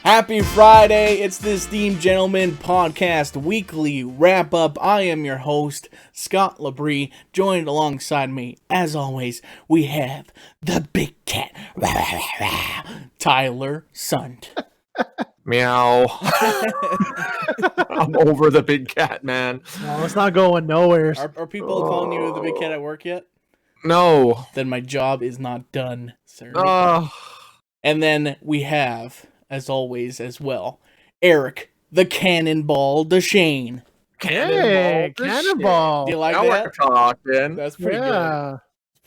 Happy Friday! It's the Esteemed Gentleman Podcast Weekly Wrap-Up. I am your host, Scott Labrie. Joined alongside me, as always, we have the big cat, Tyler Sund. Meow. I'm over the big cat, man. No, it's not going nowhere. Are people calling you the big cat at work yet? No. Then my job is not done, sir. Oh. And then we have, as always, as well, Eric, the Cannonball DeShane. Hey, Cannonball. Do you like Now that? we're talking. That's pretty good.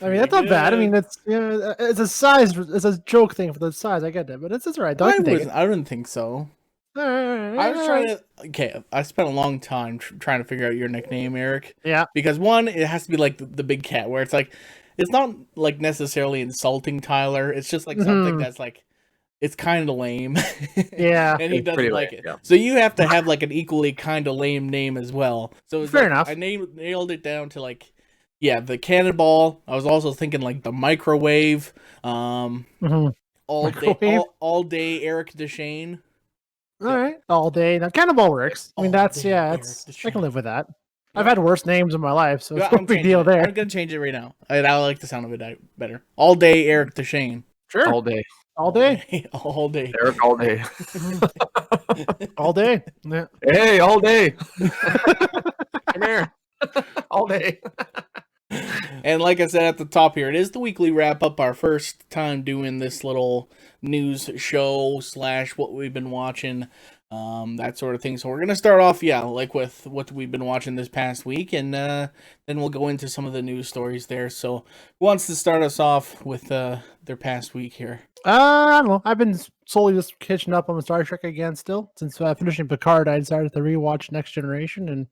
I mean, that's not bad. I mean, it's a size. It's a joke thing for the size. I get that, but it's alright. I didn't think so. I was trying to. Okay, I spent a long time trying to figure out your nickname, Eric. Yeah. Because one, it has to be like the big cat, where it's like, it's not like necessarily insulting Tyler. It's just like something that's like, it's kind of lame. Yeah. And he doesn't pretty like lame, it. yeah. So you have to have like an equally kind of lame name as well. So it's Fair like, enough. I nailed it down to like, yeah, the Cannonball. I was also thinking like the microwave. All day Eric DeShane. All right, all day. Now, Cannonball works. I mean, that's All day, Eric I can live with that. Yeah. I've had worse names in my life, so it's no big changing deal it. there. I'm gonna change it right now. I like the sound of it better. All day Eric DeShane. Sure, All day. all day, All day. Eric, all day. all day. Yeah. Hey, all day. Come here. All day. And like I said at the top here, it is the weekly wrap up, our first time doing this little news show / what we've been watching, that sort of thing. So we're gonna start off, like with what we've been watching this past week, and then we'll go into some of the news stories there. So who wants to start us off with their past week here? I don't know. I've been slowly just catching up on Star Trek again still. Since finishing Picard, I decided to rewatch Next Generation, and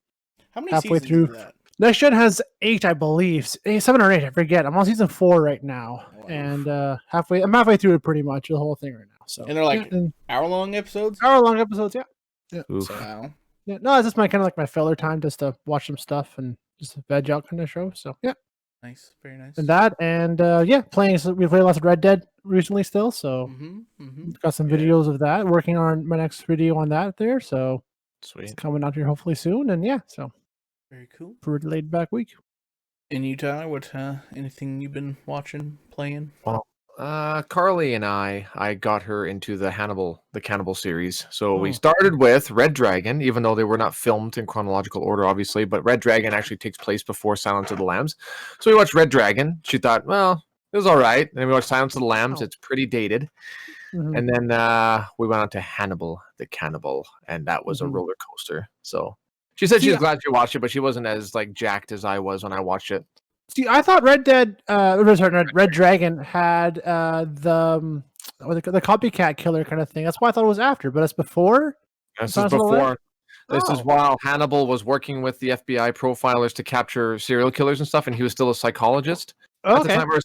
How many halfway seasons through. is that? Next Gen has 8, I believe. 7 or 8, I forget. I'm on season 4 right now, Wow. and I'm halfway through it pretty much, the whole thing right now. So, And they're like hour-long episodes? hour-long episodes, yeah. Oof. So, wow. Yeah, no, it's just my kind of like my filler time just to watch some stuff and just veg out kind of show. So yeah, Nice, very nice. and that, and playing. So we played lots of Red Dead recently still, so got some videos of that. Working on my next video on that there, so it's Sweet. coming out here hopefully soon. And yeah, so Very cool. pretty laid back week. And you, Tyler, what anything you've been watching, playing? Carly and I got her into the Cannibal series. So we started with Red Dragon, even though they were not filmed in chronological order, obviously, but Red Dragon actually takes place before Silence of the Lambs. So we watched Red Dragon. She thought, well, it was all right. And then we watched Silence of the Lambs. It's pretty dated. Mhm. And then we went on to Hannibal the Cannibal, and that was a roller coaster. So she said she was glad she watched it, but she wasn't as like jacked as I was when I watched it. See, I thought Red Dragon had the copycat killer kind of thing. That's why I thought it was after, but it's before. This Sounds is about right. before. This is Oh. while Hannibal was working with the FBI profilers to capture serial killers and stuff, and he was still a psychologist at the Okay. time, or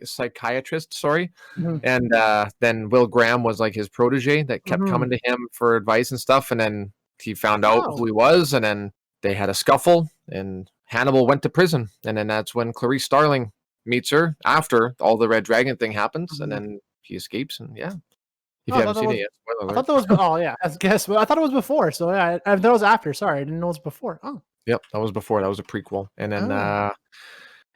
psychiatrist. Sorry. Mhm. And then Will Graham was like his protege that kept Mhm. coming to him for advice and stuff, and then he found out Oh. who he was, and then they had a scuffle, and Hannibal went to prison, and then that's when Clarice Starling meets her after all the Red Dragon thing happens, and then he escapes, and yeah. If you Oh, I haven't thought seen that it yet, spoiler I alert. thought that was. Oh yeah, I guess. I thought it was before. So yeah, I thought it was after. Sorry, I didn't know it was before. Oh. Yep, that was before. That was a prequel. And then, Oh.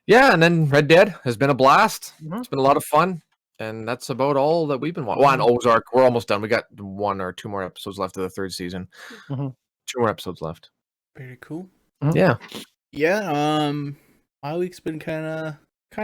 and then Red Dead has been a blast. Mhm. It's been a lot of fun. And that's about all that we've been watching. Well, on Ozark, we're almost done. We got 1 or 2 more episodes left of the 3rd season. Mhm. 2 more episodes left. Very cool. Mhm. Yeah. Yeah, my week's been kind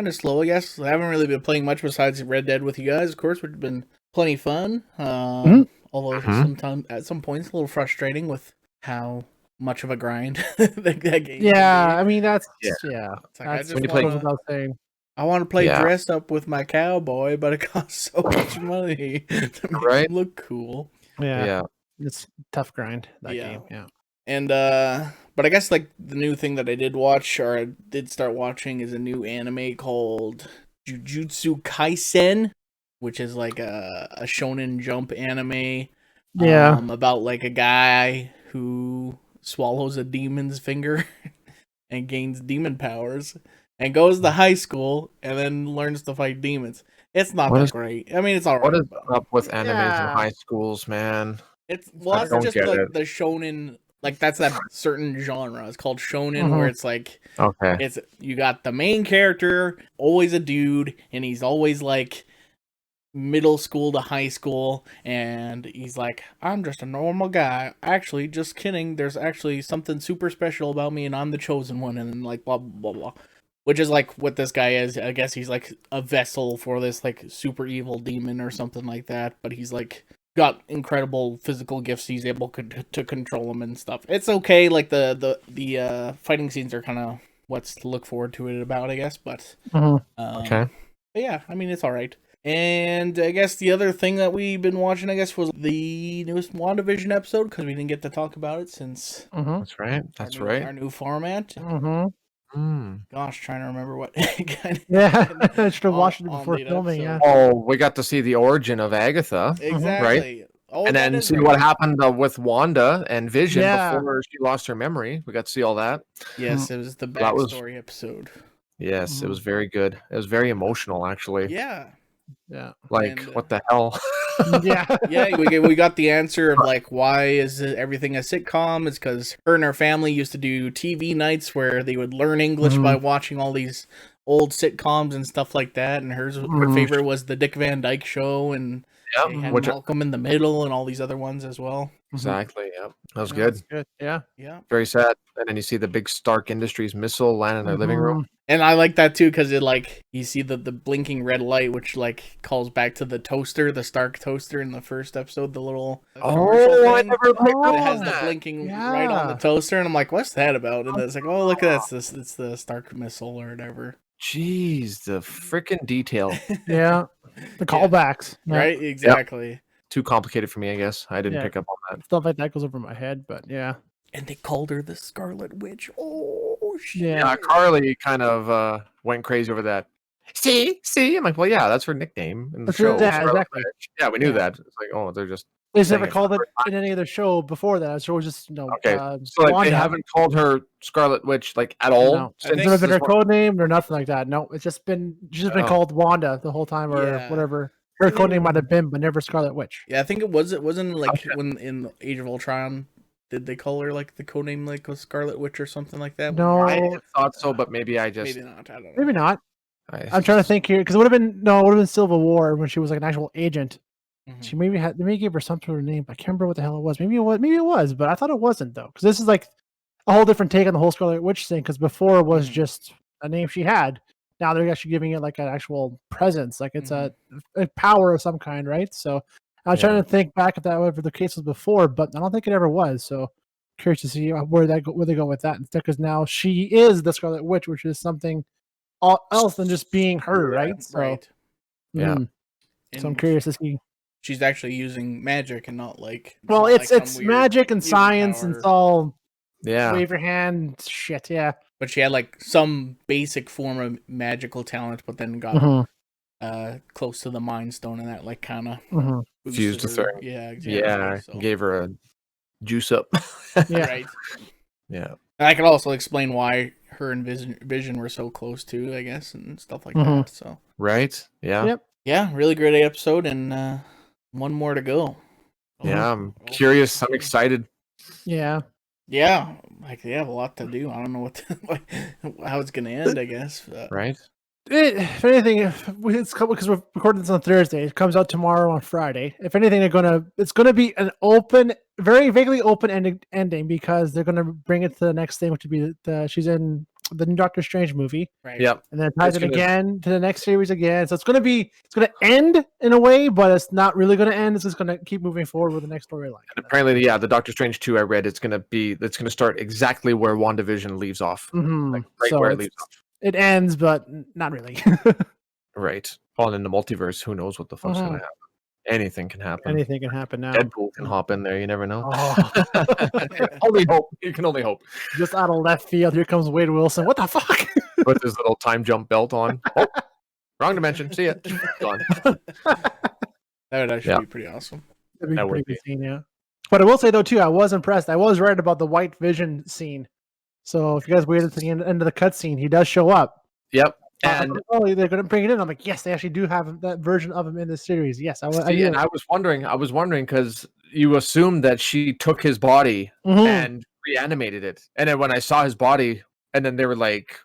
of slow, I guess. I haven't really been playing much besides Red Dead with you guys, of course, which has been plenty fun. Although sometimes, at some points, a little frustrating with how much of a grind that game Yeah, can I mean that's Yeah. It's like, That's when you play- goes without saying. I want to play Yeah. dress up with my cowboy, but it costs so much money to make Right. him look cool. Yeah, it's a tough grind that Yeah. game. Yeah. And but I guess like the new thing that I did watch, or I did start watching, is a new anime called Jujutsu Kaisen, which is like a Shonen Jump anime. Yeah. About like a guy who swallows a demon's finger and gains demon powers and goes to high school and then learns to fight demons. It's not What that is- great. I mean, it's all What right. is up with animes in Yeah. high schools, man? It's I that's don't just get like it. the shonen. Like that's that certain genre. It's called shonen, Mhm. where it's like Okay. it's you got the main character, always a dude, and he's always like middle school to high school, and he's like, I'm just a normal guy. Actually, just kidding. There's actually something super special about me, and I'm the chosen one, and then like blah blah blah blah. Which is like what this guy is. I guess he's like a vessel for this like super evil demon or something like that. But he's like got incredible physical gifts. He's able to control them and stuff. It's okay. Like the fighting scenes are kind of what's to look forward to it about, I guess. But Mhm. Okay. but yeah, I mean it's all right. And I guess the other thing that we've been watching, I guess, was the newest WandaVision episode because we didn't get to talk about it since Mhm. That's right. That's our right. our new format. Mhm. Gosh, trying to remember what. Yeah, I should have on- watched it on before the filming. Yeah. episode. Oh, we got to see the origin of Agatha, Exactly. Oh, and that then is see right. what happened with Wanda and Vision Yeah. before she lost her memory. We got to see all that. Yes, it was the That was- backstory episode. Yes, it Mhm. was very good. It was very emotional, actually. Yeah, Yeah. Like, and, what the hell? Yeah. yeah. We got the answer of like why is everything a sitcom? It's because her and her family used to do TV nights where they would learn English by watching all these old sitcoms and stuff like that. And her Mhm. favorite was the Dick Van Dyke Show, and they Yep. had Which Malcolm in the Middle and all these other ones as well. exactly. Yep. That was Yeah, good. that's good. Yeah. Yeah. Very sad. And then you see the big Stark Industries missile land in their living room. And I like that too because it like you see the blinking red light, which like calls back to the toaster, the Stark toaster in the first episode, the little commercial Oh, I thing. never picked up It has on the that. blinking right on the Yeah. toaster, and I'm like, "What's that about?" And it's like, "Oh, look at this! It's the Stark missile or whatever." Jeez, the freaking detail. Yeah. The callbacks. Yeah. Right? Exactly. Too complicated for me, I guess. I didn't Yeah. pick up on that. Stuff like that goes over my head, but yeah. And they called her the Scarlet Witch. Oh shit! Yeah. Yeah, Carly kind of went crazy over that. See? I'm like, well, yeah, that's her nickname in the That's show. it, yeah, Scarlet exactly. Witch. Yeah, we knew Yeah. that. It's like, oh, they're just They saying never it called for it the in any other show before that. So it was just, okay. So like, Wanda. they haven't called her Scarlet Witch like at all. No. I since think It's never been her this one? code name or nothing like that. No, it's just been Oh. called Wanda the whole time or Yeah. whatever. Her code name might have been, but never Scarlet Witch. Yeah, I think it wasn't like Okay. when in Age of Ultron, did they call her like the codename like was Scarlet Witch or something like that? No, I thought so, but maybe I just maybe not. I don't know. maybe not. I- I'm trying to think here because it would have been Civil War when she was like an actual agent. Mhm. She they maybe gave her some sort of name. I can't remember what the hell it was. Maybe it was, but I thought it wasn't though. Because this is like a whole different take on the whole Scarlet Witch thing. Because before it was Mhm. just a name she had. Now they're actually giving it like an actual presence, like it's a Mm-hmm. power of some kind, right? So I was trying to think back if that whatever the case was before, but I don't think it ever was. So curious to see where they go with that instead, because now she is the Scarlet Witch, which is something else than just being her, right? So, Right. Yeah. So I'm And curious to see. she's actually using magic and not like. Well, not it's like some it's weird magic and mutant science, and power. it's all yeah. wave your hand shit. Yeah. But she had like some basic form of magical talent, but then got Mhm, close to the Mind Stone, and that like kind of mhm. Fused with her. Yeah, exactly. Yeah, So, gave her a juice up. Yeah. right. Yeah. And I could also explain why her and Vision were so close too, I guess, and stuff like Mhm. that. So Right? Yeah. Yep. yeah, really great episode, and one more to go. Yeah, I'm Oh, curious. I'm excited. Yeah. Yeah, like they have a lot to do. I don't know how it's gonna end. I guess. Right? If anything, because we're recording this on Thursday, it comes out tomorrow on Friday. If anything, it's gonna be an open, very vaguely open ending because they're gonna bring it to the next thing, which would be she's in the new Doctor Strange movie, Right. Yep. and then it ties It's it gonna- again to the next series again. So it's gonna end in a way, but it's not really gonna end. It's just gonna keep moving forward with the next storyline. And apparently, yeah, the Doctor Strange 2 I read, it's gonna start exactly where WandaVision leaves off. Mhm. Right So where it leaves off. it ends, but not really. Right. Well, in the multiverse, who knows what the fuck's gonna Mhm. happen? Anything can happen. Anything can happen now. Deadpool can hop in there. You never know. Oh. Only hope. You can only hope. Just out of left field, here comes Wade Wilson. What the fuck? With his little time jump belt on. Oh, wrong dimension. See ya. Gone. That would actually Yeah. be pretty awesome. That'd be That a would pretty be. good scene, yeah. But I will say though too, I was impressed. I was right about the White Vision scene. So if you guys waited to the end of the cutscene, he does show up. Yep. And they're going to bring it in. I'm like, yes, they actually do have that version of him in the series. Yes, I was wondering because you assumed that she took his body and reanimated it, and then when I saw his body, and then they were like,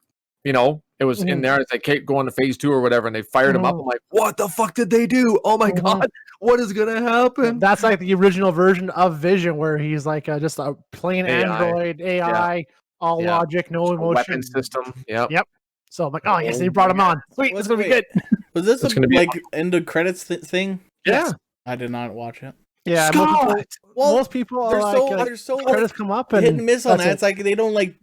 it was in there. It's like, Kate, go on to phase 2 or whatever, and they fired him up. I'm like, what the fuck did they do? Oh my god, what is gonna happen? That's like the original version of Vision, where he's like just a plain android AI, all logic, no emotion, weapon system. Yep. So I'm like, oh yes, they brought him on. Sweet, it's gonna be good. Was this a end of credits thing? Yeah. Yes. I did not watch it. Yeah, most people are so credits come up and hit and miss on that. It's like they don't like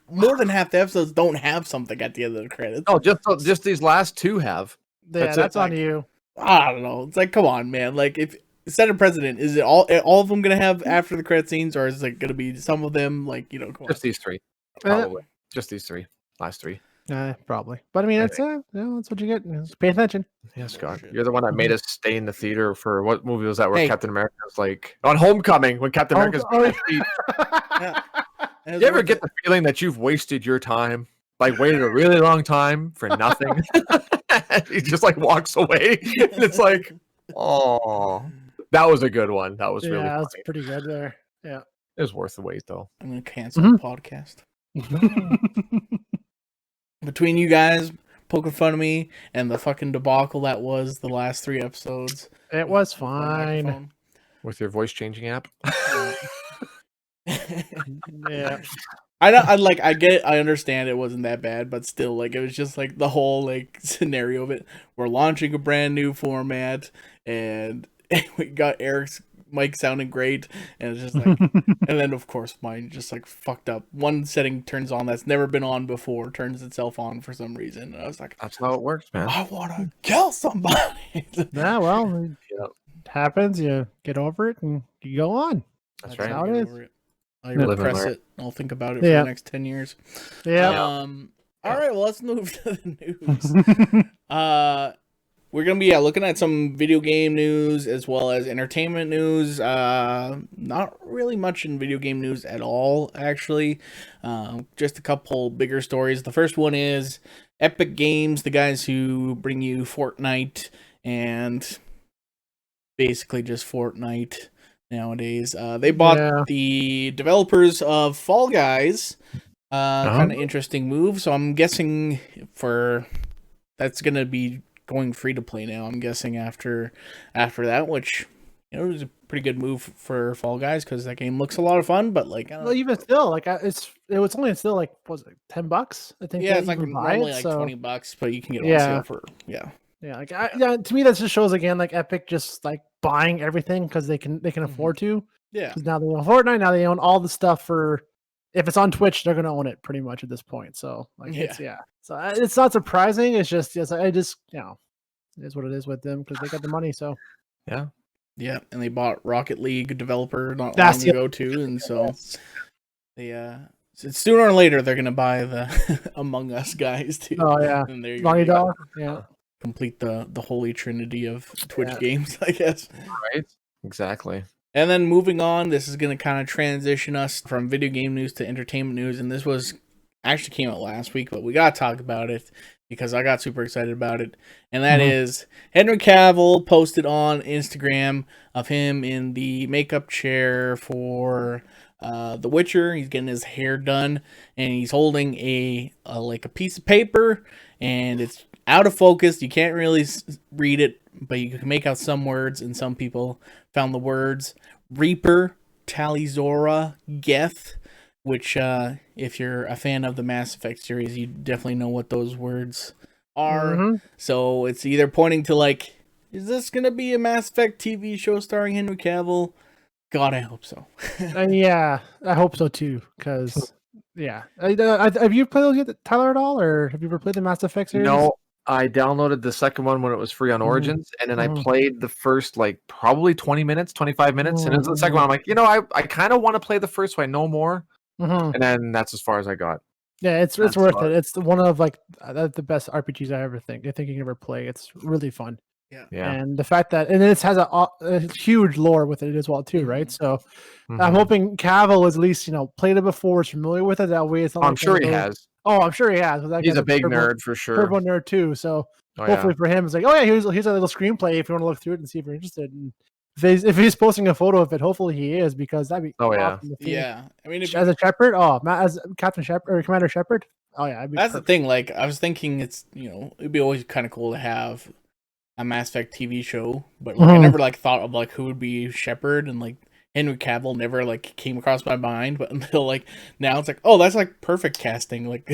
more than half the episodes don't have something at the end of the credits. Oh, just these last 2 have. That's on you. I don't know. It's like, come on, man. Like, if Senate President, is it all of them gonna have after the credit scenes, or is it gonna be some of them? Like, come on. Just these 3, probably. Just these 3, last 3. Probably. But I mean, that's what you get. Just pay attention. Yeah, Scott, you're the one that made us stay in the theater for what movie was that? Where Captain America was like on Homecoming when Captain America's. Yeah. You ever get the feeling that you've wasted your time, like waited a really long time for nothing? He just like walks away, and it's like, oh, that was a good one. That was really funny. That's pretty good there. Yeah, it was worth the wait though. I'm gonna cancel the podcast. Between you guys poking fun of me and the fucking debacle that was the last 3 episodes, it was fine. With your voice changing app. Yeah. I get it, I understand it wasn't that bad, but still, like, it was just like the whole like scenario of it. We're launching a brand new format, and we got Eric's mic sounding great, and it's just like, and then of course mine just like fucked up. One setting turns on that's never been on before, turns itself on for some reason, and I was like, that's how it works, man. I want to kill somebody. Yeah, well, it happens. You get over it and you go on. That's right. How it is. I'll repress it. I'll think about it for the next 10 years. Yeah. All right, well, let's move to the news. We're going to be looking at some video game news as well as entertainment news. Not really much in video game news at all, actually. Just a couple bigger stories. The first one is Epic Games, the guys who bring you Fortnite and basically just Fortnite nowadays. They bought the developers of Fall Guys. Kind of interesting move. So I'm guessing that's going to be going free to play now. I'm guessing after that, which it was a pretty good move for Fall Guys because that game looks a lot of fun. But like, even still, like it was only still like $10? I think. Yeah, it's like normally like $20, but you can get it on sale for Yeah, like to me that just shows again like Epic just like buying everything because they can afford to. Yeah. Because now they own Fortnite. Now they own all the stuff if it's on Twitch, they're gonna own it pretty much at this point. So like so it's not surprising. It's just it is what it is with them because they got the money. So yeah, and they bought Rocket League developer not long ago too, and so they sooner or later they're gonna buy the Among Us guys too. Oh yeah, and there $20. Yeah. Complete the holy trinity of Twitch games, I guess. Right, exactly. And then moving on, this is going to kind of transition us from video game news to entertainment news, and this actually came out last week, but we got to talk about it because I got super excited about it, and that is Henry Cavill posted on Instagram of him in the makeup chair for The Witcher. He's getting his hair done, and he's holding a piece of paper, and it's out of focus. You can't really read it, but you can make out some words, and some people found the words Reaper, Talizora, Geth, which if you're a fan of the Mass Effect series, you definitely know what those words are. So it's either pointing to like, is this going to be a Mass Effect TV show starring Henry Cavill? God, I hope so. Yeah, I hope so too, because have you played those yet, Tyler, at all, or have you ever played the Mass Effect series? No, I downloaded the second one when it was free on Origins, and then I played the first probably 20 minutes, 25 minutes, and it was the second one. I'm like, I kind of want to play the first one, no more, and then that's as far as I got. Yeah, it's worth it. It's one of the best RPGs I think you can ever play. It's really fun. Yeah. And the fact that it has a huge lore with it as well too, right? So I'm hoping Cavill is at least played it before, is familiar with it. That way, it's not I'm sure he has. Oh, I'm sure he has. That He's guy's a big turbo, nerd for sure. turbo nerd too. So Oh, hopefully for him, it's like, oh yeah, here's a little screenplay if you want to look through it and see if you're interested. And if he's posting a photo of it, hopefully he is, because that'd be awesome to see. Yeah, I mean, As a Shepherd, as Captain Shepherd or Commander Shepherd. Oh yeah, that's perfect. The thing. Like, I was thinking, it's it'd be always kind of cool to have a Mass Effect TV show, but like I never like thought of like who would be Shepherd, and like Henry Cavill never like came across my mind, but until like now it's like, oh, that's like perfect casting. Like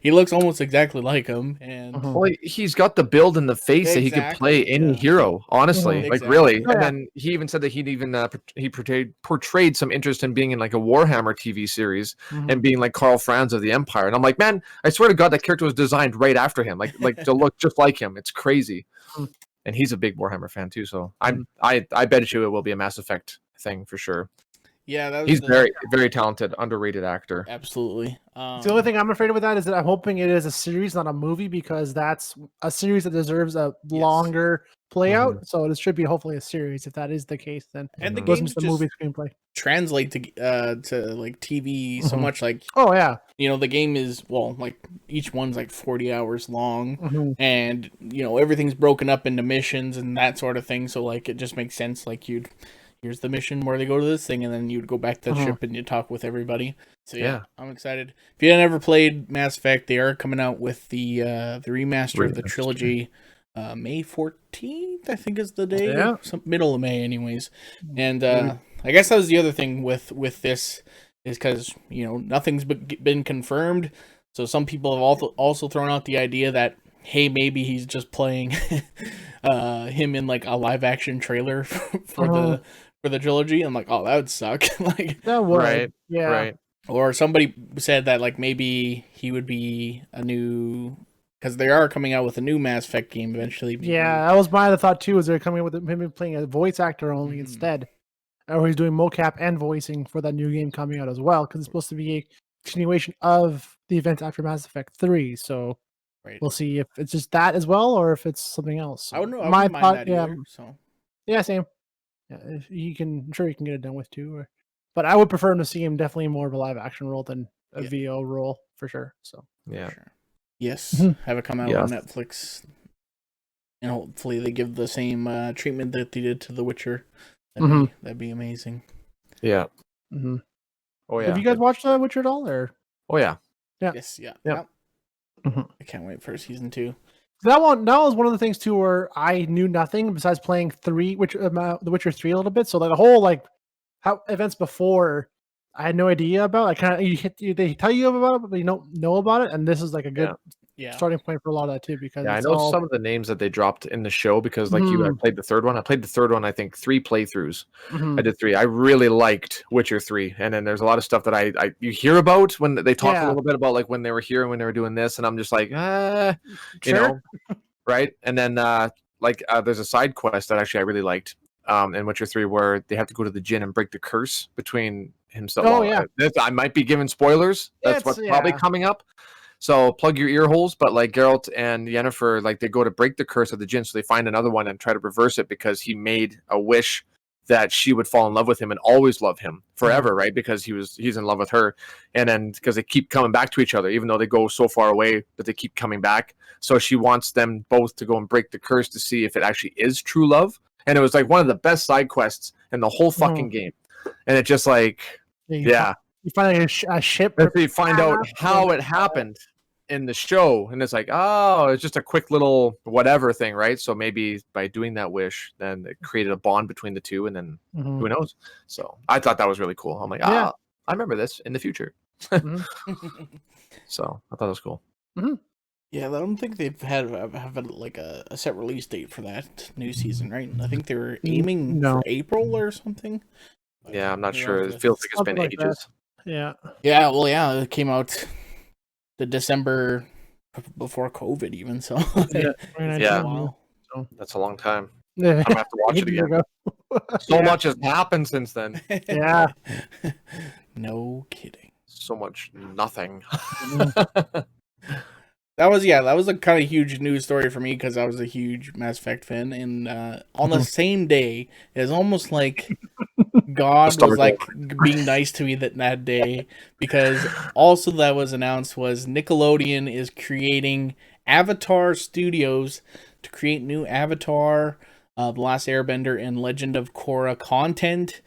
he looks almost exactly like him, and well, he's got the build in the face that he could play any hero, honestly, like really. And then he even said that he'd even he portrayed some interest in being in like a Warhammer TV series and being like Karl Franz of the Empire. And I'm like, man, I swear to God, that character was designed right after him, like to look just like him. It's crazy. And he's a big Warhammer fan too, so I bet you it will be a Mass Effect thing for sure. Yeah, he's very, very talented, underrated actor. Absolutely. The only thing I'm afraid of with that is that I'm hoping it is a series, not a movie, because that's a series that deserves a longer play out. So it should be hopefully a series. If that is the case, then and the game's the movie screenplay translate to like TV so much. Like, oh yeah, the game is like each one's like 40 hours long, and everything's broken up into missions and that sort of thing. So like it just makes sense. Like here's the mission where they go to this thing, and then you'd go back to the ship and you talk with everybody. So yeah, I'm excited. If you never played Mass Effect, they are coming out with the remaster of the trilogy. May 14th, I think, is the day. Yeah, middle of May, anyways. And I guess that was the other thing with this is because nothing's been confirmed. So some people have also thrown out the idea that, hey, maybe he's just playing him in like a live action trailer for the trilogy. I'm like, oh, that would suck. Like that would, right? Yeah, right. Or somebody said that like maybe he would be a new, because they are coming out with a new Mass Effect game eventually. Yeah, that was my other thought too. Is they're coming out with him playing a voice actor only instead, or he's doing mocap and voicing for that new game coming out as well, because it's supposed to be a continuation of the events after Mass Effect 3. So we'll see if it's just that as well, or if it's something else. So I don't know. I wouldn't mind that either, so yeah, same. Yeah, if I'm sure you can get it done with too. But I would prefer him to see him definitely more of a live action role than a VO role for sure. So yeah, sure. Yes, have it come out on Netflix, and hopefully they give the same treatment that they did to The Witcher. That'd be amazing. Yeah. Oh yeah. Have you guys watched The Witcher at all? Or yeah. Yes, yeah. I can't wait for season 2. That was one of the things too where I knew nothing besides playing The Witcher 3 a little bit. So like the whole how events before I had no idea about. They tell you about it, but you don't know about it. And this is like a good starting point for a lot of that too. Because I know some of the names that they dropped in the show, because like I played the third one. I played the third one, I think 3 playthroughs. I did 3. I really liked Witcher 3. And then there's a lot of stuff that you hear about when they talk a little bit about like when they were here and when they were doing this, and I'm just like, you know, right? And then there's a side quest that actually I really liked in Witcher 3 where they have to go to the djinn and break the curse between himself. I might be giving spoilers. That's what's probably coming up. So plug your ear holes. But like Geralt and Yennefer, like they go to break the curse of the djinn, so they find another one and try to reverse it because he made a wish that she would fall in love with him and always love him forever, right? Because he's in love with her, and then because they keep coming back to each other, even though they go so far away, but they keep coming back. So she wants them both to go and break the curse to see if it actually is true love. And it was like one of the best side quests in the whole fucking game. And it just like, you find a ship. You find out how it happened in the show, and it's like, oh, it's just a quick little whatever thing, right? So maybe by doing that wish, then it created a bond between the two, and then who knows? So I thought that was really cool. I'm like, I remember this in the future. So I thought it was cool. Yeah, I don't think they've have like a set release date for that new season, right? I think they were aiming for April or something. Yeah, I'm not sure. It feels like it's been ages. Yeah. Yeah, well, it came out the December before COVID even, so that's a long time. I'm gonna have to watch it again. So much has happened since then. Yeah. No kidding. So much nothing. That was a kind of huge news story for me because I was a huge Mass Effect fan, and on the same day, it's almost like God Star was like being nice to me that day, because also that was announced was Nickelodeon is creating Avatar Studios to create new Avatar, The Last Airbender, and Legend of Korra content.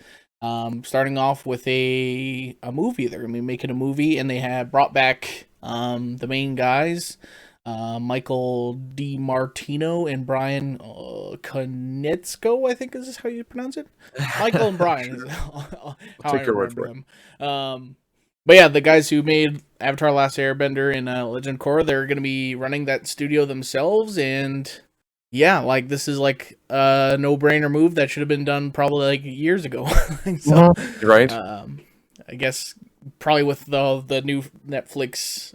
Starting off with a movie. They're gonna be making a movie, and they have brought back the main guys. Michael DiMartino and Brian Konietzko, I think is how you pronounce it. Michael and Brian is how I Take your word remember for it. them. But yeah, the guys who made Avatar: Last Airbender and Legend of Korra, they're gonna be running that studio themselves, and yeah, like this is like a no-brainer move that should have been done probably like years ago. So, Right. I guess probably with the new Netflix,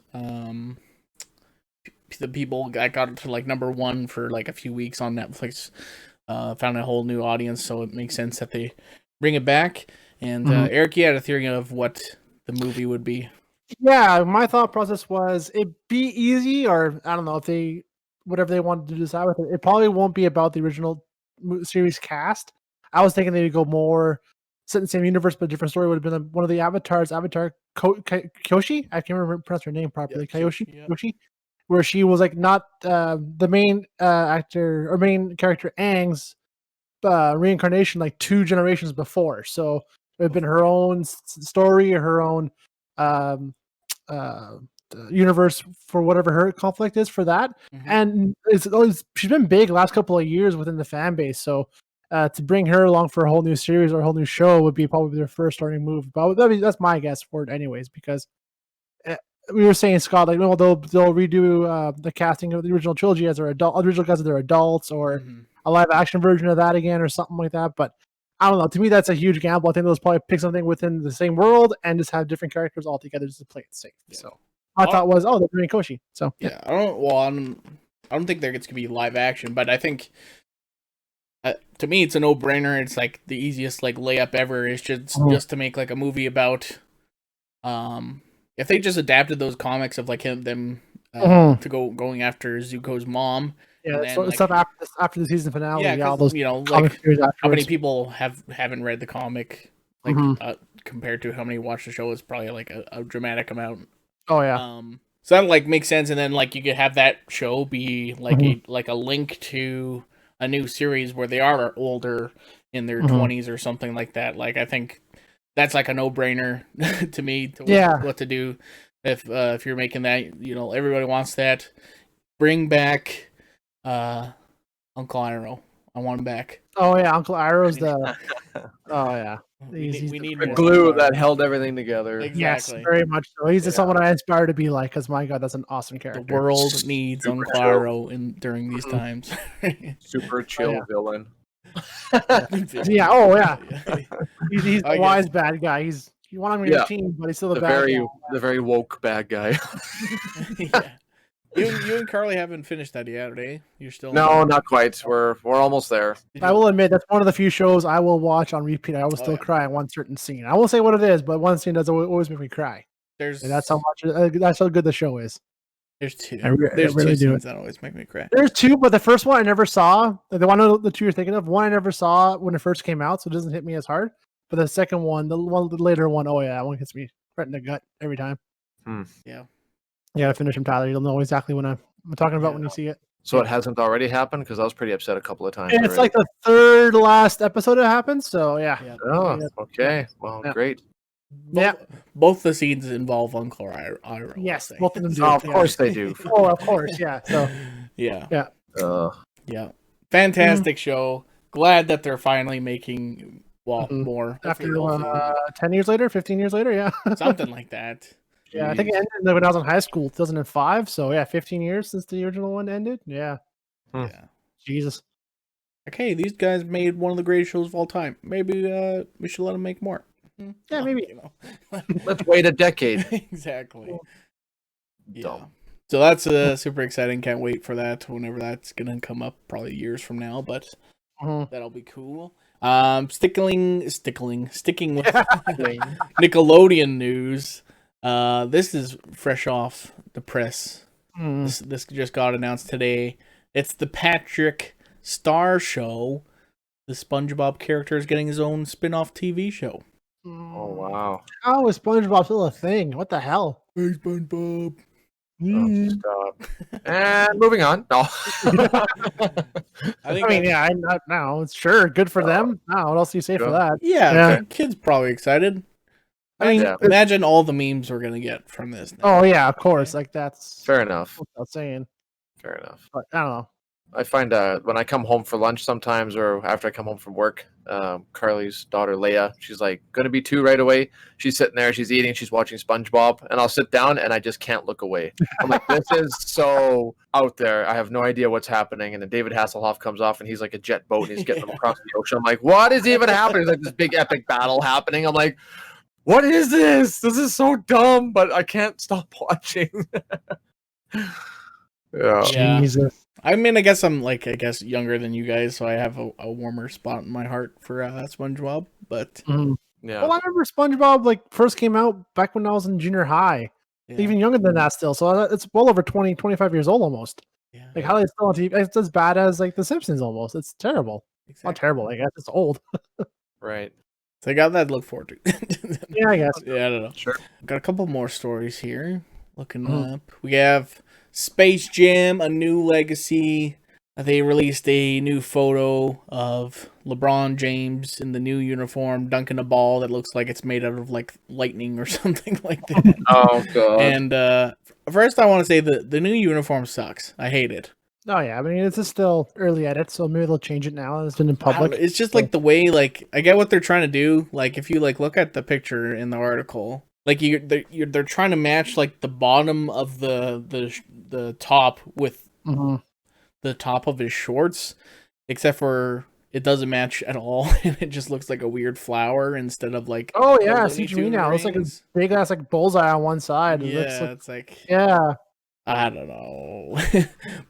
the people that got to like number one for like a few weeks on Netflix, found a whole new audience, so it makes sense that they bring it back. And Eric, you had a theory of what the movie would be. Yeah, my thought process was it'd be easy, or I don't know if they whatever they wanted to decide with it. It probably won't be about the original series cast. I was thinking they would go more set in the same universe, but a different story would have been one of the avatars, Kyoshi. I can't remember pronounce her name properly. Yeah, Kyoshi, yeah. Kyoshi, where she was like not the main actor or main character Aang's reincarnation like 2 generations before. So it would have been her own story, her own universe for whatever her conflict is for that. And she's been big last couple of years within the fan base. So to bring her along for a whole new series or a whole new show would be probably their first starting move. But that's my guess for it, anyways, because we were saying, Scott, like, well, they'll redo the casting of the original trilogy as their original guys as their adults, or a live action version of that again, or something like that. But I don't know. To me, that's a huge gamble. I think they'll probably pick something within the same world and just have different characters all together just to play it safe. Yeah. So my thought was, they're doing Koshi. So yeah, I don't think there's gonna be live action, but I think to me it's a no-brainer. It's like the easiest like layup ever. Is just to make like a movie about if they just adapted those comics of like them to going after Zuko's mom. Yeah, then, so stuff after the season finale. Yeah, all those like how many people haven't read the comic, like compared to how many watch the show is probably like a dramatic amount. Oh yeah. So that like makes sense, and then like you could have that show be like a link to a new series where they are older in their 20s or something like that. Like I think that's like a no-brainer to me. What to do if you're making that, everybody wants that. Bring back Uncle Iroh. I want him back. Oh yeah, Uncle Iroh's the. Oh yeah. We need the more glue Uncle that Iroh. held everything together. Exactly. Yes, very much so. He's someone I aspire to be like, because my God, that's an awesome character. The world needs Uncle Iroh during these times. Super chill villain. Yeah. Oh yeah. He's a wise bad guy. You want him on your team, but he's still the bad guy. The very woke bad guy. Yeah. You and Carly haven't finished that yet, eh? You're still not quite. We're almost there. I will admit that's one of the few shows I will watch on repeat. I will still cry at one certain scene. I won't say what it is, but one scene does always make me cry. That's how good the show is. There's two. There's two really scenes that always make me cry. There's two, but the first one I never saw. The one the two you're thinking of, one I never saw when it first came out, so it doesn't hit me as hard. But the second one, the later one, oh yeah, that one hits me right in the gut every time. Yeah. You gotta finish him, Tyler. You'll know exactly what I'm talking about when you see it. So it hasn't already happened, because I was pretty upset a couple of times. And it's like the third last episode it happens. So yeah. Oh, okay. Well, great. Both the scenes involve Uncle Iroh. Yes, both of them do. Oh, of course they do. Oh, of course, yeah. So yeah. Fantastic show. Glad that they're finally making more. After 10 years later, 15 years later, yeah. Something like that. Yeah, I think it ended when I was in high school, 2005. So yeah, 15 years since the original one ended. Yeah. Yeah. Jesus. Okay, these guys made one of the greatest shows of all time. Maybe we should let them make more. Yeah, maybe. Let's wait a decade. Exactly. Yeah. So that's super exciting. Can't wait for that. Whenever that's gonna come up, probably years from now. But that'll be cool. Sticking with Nickelodeon news. This is fresh off the press. This just got announced today. It's the Patrick Star Show. the SpongeBob character is getting his own spin-off TV show. Oh wow! How is SpongeBob still a thing? What the hell? Hey, SpongeBob. Oh, stop. And moving on. No. I think I mean, yeah, I'm not now. It's sure good for them. Now, what else do you say for that? Yeah, kids probably excited. I mean, Yeah. Imagine all the memes we're gonna get from this. Now. Oh yeah, of course. Like that's Fair enough. without saying. Fair enough. But I don't know. I find when I come home for lunch sometimes, or after I come home from work, Carly's daughter Leia, she's like, "Gonna be 2 right away." She's sitting there, she's eating, she's watching SpongeBob, and I'll sit down and I just can't look away. I'm like, "This is so out there. I have no idea what's happening." And then David Hasselhoff comes off, and he's like a jet boat, and he's getting them across the ocean. I'm like, "What is even happening?" There's like this big epic battle happening. I'm like, "What is this? This is so dumb," but I can't stop watching. Yeah. Jesus. I mean, I guess I'm younger than you guys, so I have a warmer spot in my heart for SpongeBob. But Yeah. Well, I remember SpongeBob like first came out back when I was in junior high. yeah. Even younger than that still. So it's well over 20, 25 years old almost. Yeah, Like how they still on TV. It's as bad as like The Simpsons almost. It's terrible. exactly. Not terrible, I guess. It's old. Right. So I got that to look forward to. Yeah, I guess. Yeah, I don't know. Sure. Got a couple more stories here. Looking Mhm. up, we have Space Jam: A New Legacy. They released a new photo of LeBron James in the new uniform dunking a ball that looks like it's made out of like lightning or something like that. Oh god. And first, I want to say the new uniform sucks. I hate it. Oh yeah, I mean it's just still early edit, so maybe they'll change it now. It's been in I don't public. know, it's just like the way, like, I get what they're trying to do. Like, if you like look at the picture in the article, like they're trying to match like the bottom of the top with Mhm. the top of his shorts, except for it doesn't match at all. It just looks like a weird flower instead of like. Oh the yeah, I Looney see what you mean Tune now. It's like a rings. big ass like bullseye on one side. It looks Yeah, like, it's like. yeah. I don't know.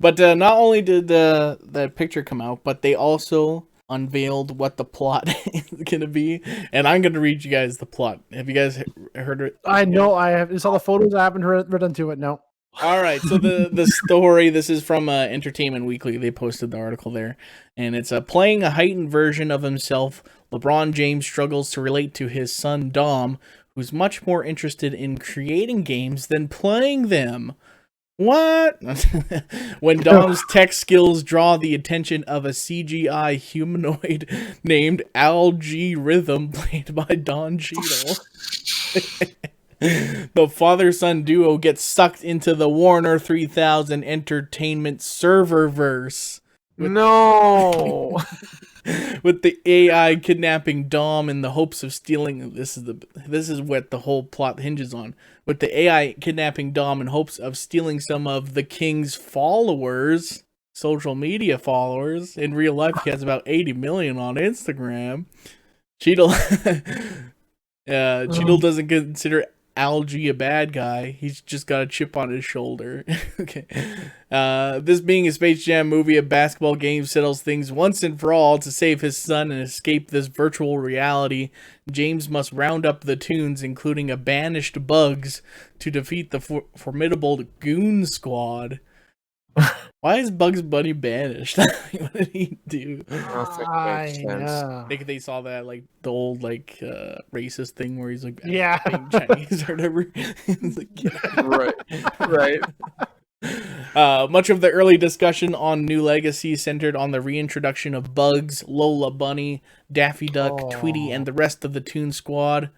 But not only did that picture come out, but they also unveiled what the plot is going to be. And I'm going to read you guys the plot. Have you guys heard it? I know. I have saw the photos. I haven't read into it. No. All right. So the story, this is from Entertainment Weekly. They posted the article there. And it's playing a heightened version of himself. LeBron James struggles to relate to his son Dom, who's much more interested in creating games than playing them. What? When Dom's tech skills draw the attention of a CGI humanoid named Algae Rhythm, played by Don Cheadle, the father-son duo gets sucked into the Warner 3000 Entertainment serververse. No. With the AI kidnapping Dom in the hopes of stealing. This is what the whole plot hinges on. With the AI kidnapping Dom in hopes of stealing some of the king's followers, social media followers. In real life, he has about 80 million on Instagram. Cheadle doesn't consider Algae a bad guy. He's just got a chip on his shoulder. Okay. This being a Space Jam movie, a basketball game settles things once and for all. To save his son and escape this virtual reality, James must round up the Toons, including a banished Bugs, to defeat the formidable Goon Squad. Why is Bugs Bunny banished? What did he do? They saw that like the old like racist thing where he's like Yeah. being Chinese or whatever. It's like, Right. much of the early discussion on New Legacy centered on the reintroduction of Bugs, Lola Bunny, Daffy Duck, Tweety, and the rest of the Toon Squad.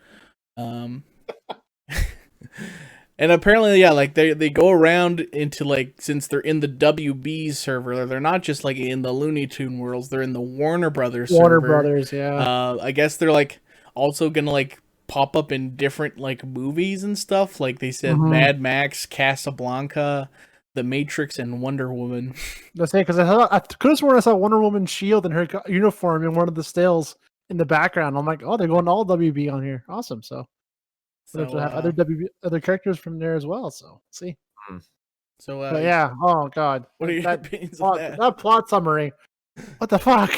And apparently, yeah, like they go around into like, since they're in the WB server, they're not just like in the Looney Tune worlds, they're in the Warner Brothers server. Brothers, yeah. I guess they're like also gonna like pop up in different like movies and stuff. Like they said, Mad Max, Casablanca, The Matrix, and Wonder Woman. Let's say because I could have sworn I saw Wonder Woman's shield in her uniform in one of the stills in the background. I'm like, oh, they're going all WB on here. Awesome. So So, to have other characters from there as well. So see. So But yeah. Oh god. what are your that opinions plot, of that? that plot summary? What the fuck?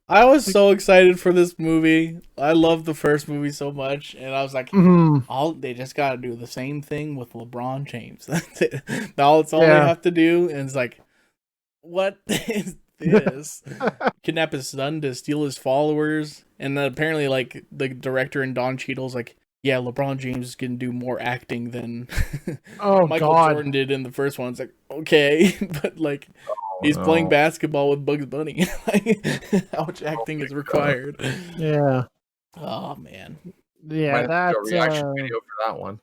I was so excited for this movie. I love the first movie so much, and I was like, they just gotta do the same thing with LeBron James. That's it. That's all they have to do. And it's like, what is this. Kidnap his son to steal his followers. And then apparently, like, the director and Don Cheadle's like, yeah, LeBron James can do more acting than Michael Jordan did in the first one. It's like, okay, but like, he's playing basketball with Bugs Bunny. Like, how much acting is required? Yeah. Oh man. Yeah, that's a reaction video for that one.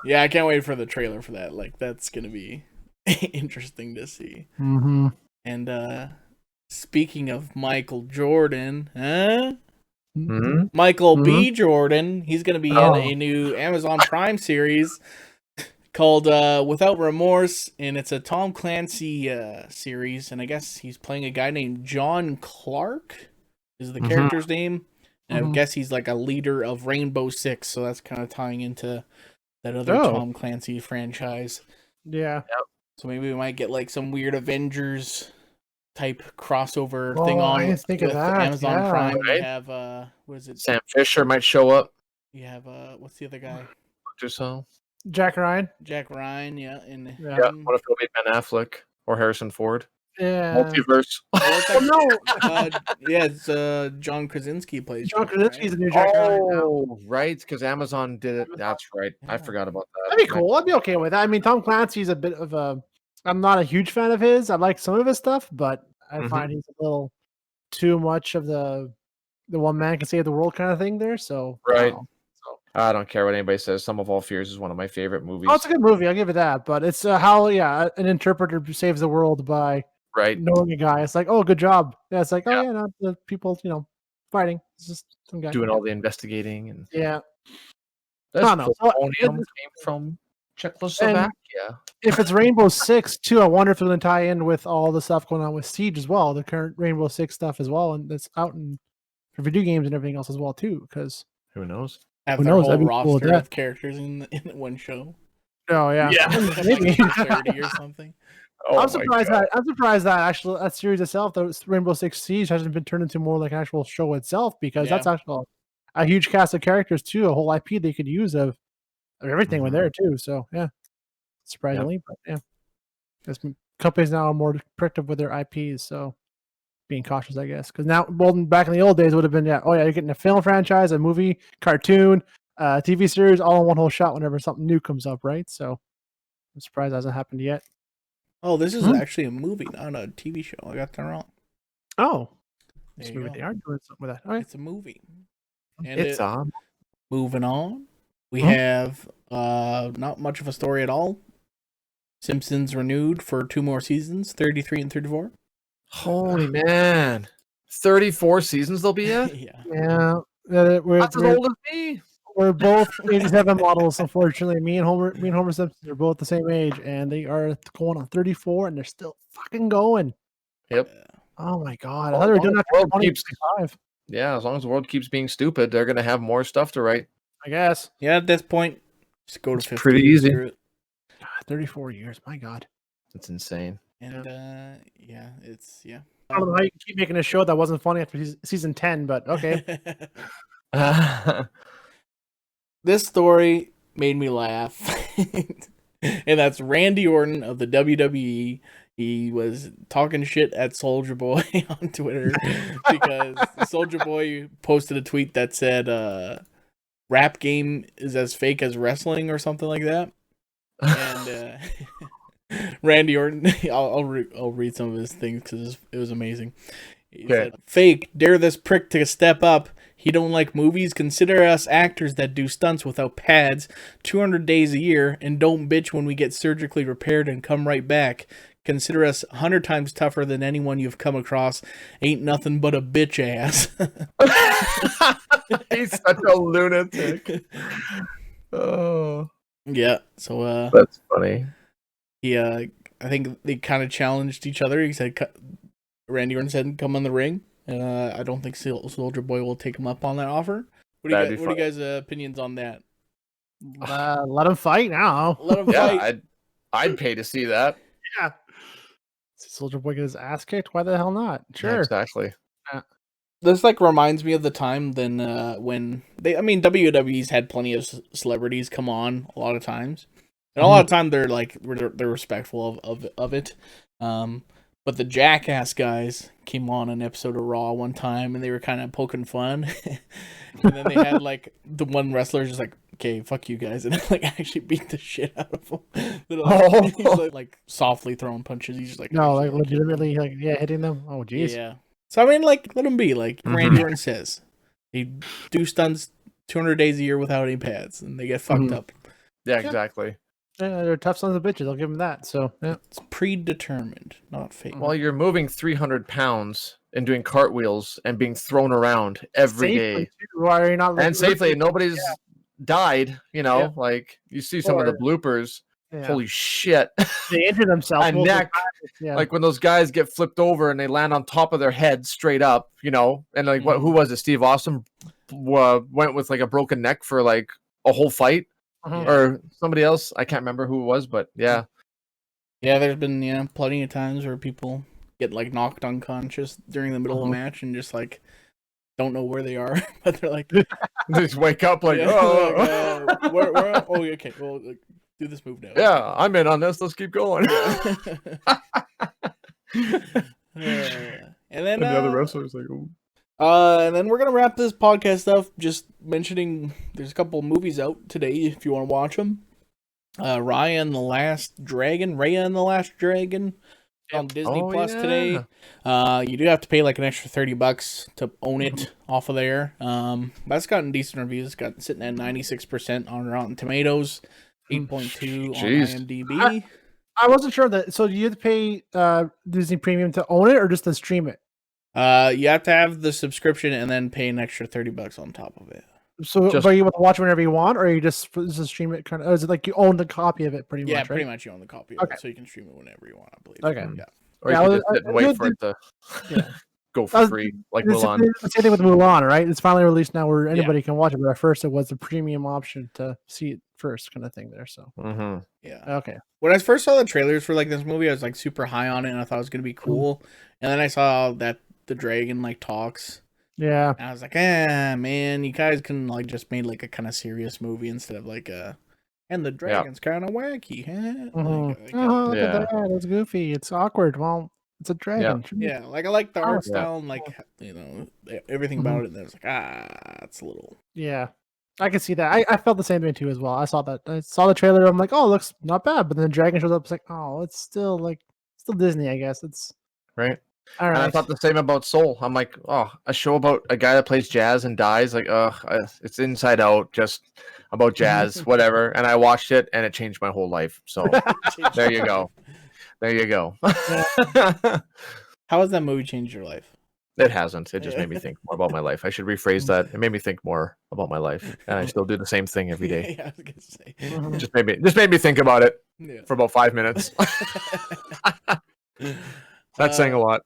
Yeah, I can't wait for the trailer for that. Like, that's gonna be interesting to see. Mm-hmm. And speaking of Michael Jordan, Mm-hmm. Michael B. Jordan, he's gonna be in a new Amazon Prime series called Without Remorse, and it's a Tom Clancy series, and I guess he's playing a guy named John Clark is the character's name. And I guess he's like a leader of Rainbow Six, so that's kind of tying into that other Tom Clancy franchise. Yeah. Yep. So maybe we might get like some weird Avengers type crossover thing on I didn't think of that. Amazon Prime. Right? You have what is it? Sam Fisher might show up. You have what's the other guy? Or so. Jack Ryan. Jack Ryan, yeah. And Yeah. What if it'll be Ben Affleck or Harrison Ford? Yeah. Multiverse. Yeah, it's John Krasinski plays. John Krasinski's a new Jack Ryan now. Oh, right, because Amazon did it. That's right. I forgot about that. That'd be cool. I'd be okay with that. I mean, Tom Clancy's a bit of a. I'm not a huge fan of his. I like some of his stuff, but I find he's a little too much of the one man can save the world kind of thing there. So right. I don't care what anybody says. Sum of All Fears is one of my favorite movies. Oh, it's a good movie. I'll give it that. But it's how an interpreter saves the world by knowing a guy. It's like, oh, good job. Yeah, it's like, not the people, fighting. It's just some guy doing all the investigating and That's came from Czechoslovakia. If it's Rainbow Six too, I wonder if it's going to tie in with all the stuff going on with Siege as well, the current Rainbow Six stuff as well, and that's out for video games and everything else as well too. Because who knows? Have their whole roster of characters in one show. Oh yeah, maybe 30 or something. Oh, I'm surprised that actually that series itself, the Rainbow Six Siege, hasn't been turned into more like an actual show itself, because that's actually a huge cast of characters too, a whole IP they could use of everything were there too. So surprisingly, but because companies now are more protective with their IPs, so being cautious, I guess. Because now, back in the old days, it would have been you're getting a film franchise, a movie, cartoon, TV series, all in one whole shot whenever something new comes up, right? So I'm surprised it hasn't happened yet. Oh, this is actually a movie, not a TV show. I got that wrong. Oh, they are doing something with that. All right. It's a movie. And it's on. Moving on, we have not much of a story at all. Simpsons renewed for 2 more seasons, 33 and 34. Holy man. 34 seasons they'll be at? Yeah. That's as old as me. We're both 87 models, unfortunately. Me and Homer Simpson are both the same age, and they are going on 34, and they're still fucking going. Yep. Oh my god! I thought they were doing that for 25. Yeah, as long as the world keeps being stupid, they're gonna have more stuff to write. I guess. Yeah, at this point, just go to 50. Pretty easy. God, 34 years. My god. That's insane. And it's I don't know how you can keep making a show that wasn't funny after season 10, but okay. This story made me laugh. And that's Randy Orton of the WWE. He was talking shit at Soulja Boy on Twitter because Soulja Boy posted a tweet that said rap game is as fake as wrestling or something like that. And Randy Orton, I'll read some of his things because it was amazing. He said, "Fake, dare this prick to step up. He don't like movies. Consider us actors that do stunts without pads 200 days a year and don't bitch when we get surgically repaired and come right back. Consider us 100 times tougher than anyone you've come across. Ain't nothing but a bitch ass." He's such a lunatic. Oh. Yeah, so that's funny. He I think they kind of challenged each other. He said Randy Orton said come on the ring. And I don't think Soulja Boy will take him up on that offer. What are you guys' opinions on that? Let him fight now. Let him fight. I'd pay to see that. Yeah. Soulja Boy get his ass kicked? Why the hell not? Sure. Yeah, exactly. This reminds me of the time then when WWE's had plenty of celebrities come on a lot of times, and a lot of time they're respectful of it. But the Jackass guys came on an episode of Raw one time, and they were kind of poking fun. And then they had like the one wrestler just like, okay, fuck you guys, and like actually beat the shit out of him. He's like softly throwing punches. He's just like, no, like legitimately, like hitting them. Oh, jeez. yeah. So I mean, like, let him be. Like Randy Orton says, they do stunts 200 days a year without any pads, and they get fucked up. Yeah, exactly. Yeah, they're tough sons of bitches. I'll give them that. So yeah, it's predetermined, not fake. Well, you're moving 300 pounds and doing cartwheels and being thrown around every day. Why are you not? And safely, nobody's died. You know, like you see some of the bloopers. Yeah. Holy shit! They injure themselves. And neck, like when those guys get flipped over and they land on top of their head straight up. You know, and like who was it? Steve Austin went with like a broken neck for like a whole fight. Or somebody else, I can't remember who it was, but yeah. There's been plenty of times where people get like knocked unconscious during the middle of a match and just like don't know where they are, but they're like they just wake up like, oh, okay, well, like, do this move now. Yeah, I'm in on this. Let's keep going. And then the other wrestlers like, oh. And then we're gonna wrap this podcast up just mentioning there's a couple movies out today if you want to watch them. Raya and the Last Dragon on Disney Plus today. You do have to pay like an extra $30 to own it off of there. That's gotten decent reviews. It's got sitting at 96% on Rotten Tomatoes, 8.2 on IMDb. I wasn't sure that. So you have to pay Disney Premium to own it or just to stream it? You have to have the subscription and then pay an extra $30 on top of it. So, are you able to watch it whenever you want, or you just stream it? Kind of, or is it like you own the copy of it pretty much? Yeah, right? pretty much you own the copy of it, so you can stream it whenever you want. I believe. Okay. Yeah. Or you can just sit and wait for it to go for free, like Mulan. The same thing with Mulan, right? It's finally released now where anybody can watch it. But at first, it was a premium option to see it first, kind of thing. There, so yeah. Okay. When I first saw the trailers for like this movie, I was like super high on it, and I thought it was gonna be cool. And then I saw that the dragon like talks. Yeah. And I was like, man, you guys can like just made like a kind of serious movie instead of like and the dragon's kind of wacky, huh? Look at that. It's goofy. It's awkward. Well, it's a dragon. Yeah, like I like the art style and like everything about it. And I was like, it's a little. Yeah, I can see that. I felt the same thing too as well. I saw that. I saw the trailer. I'm like, oh, it looks not bad. But then the dragon shows up. It's like, oh, it's still Disney. I guess it's right. All right. And I thought the same about Soul. I'm like, oh, a show about a guy that plays jazz and dies. Like, it's Inside Out, just about jazz, whatever. And I watched it, and it changed my whole life. So there you go. There you go. How has that movie changed your life? It hasn't. It just made me think more about my life. I should rephrase that. It made me think more about my life, and I still do the same thing every day. Yeah, I was gonna say. Just made me think about it for about 5 minutes. That's saying a lot.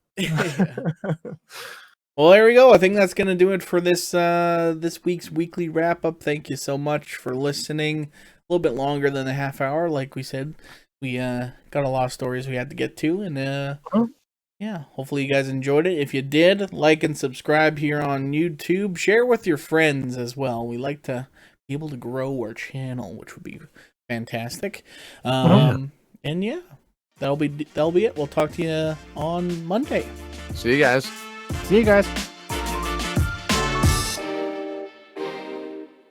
Well, there we go. I think that's gonna do it for this this week's weekly wrap up. Thank you so much for listening. A little bit longer than a half hour, like we said. We got a lot of stories we had to get to, and hopefully you guys enjoyed it. If you did, like and subscribe here on YouTube. Share with your friends as well. We like to be able to grow our channel, which would be fantastic. And yeah. That'll be it. We'll talk to you on Monday. See you guys. See you guys.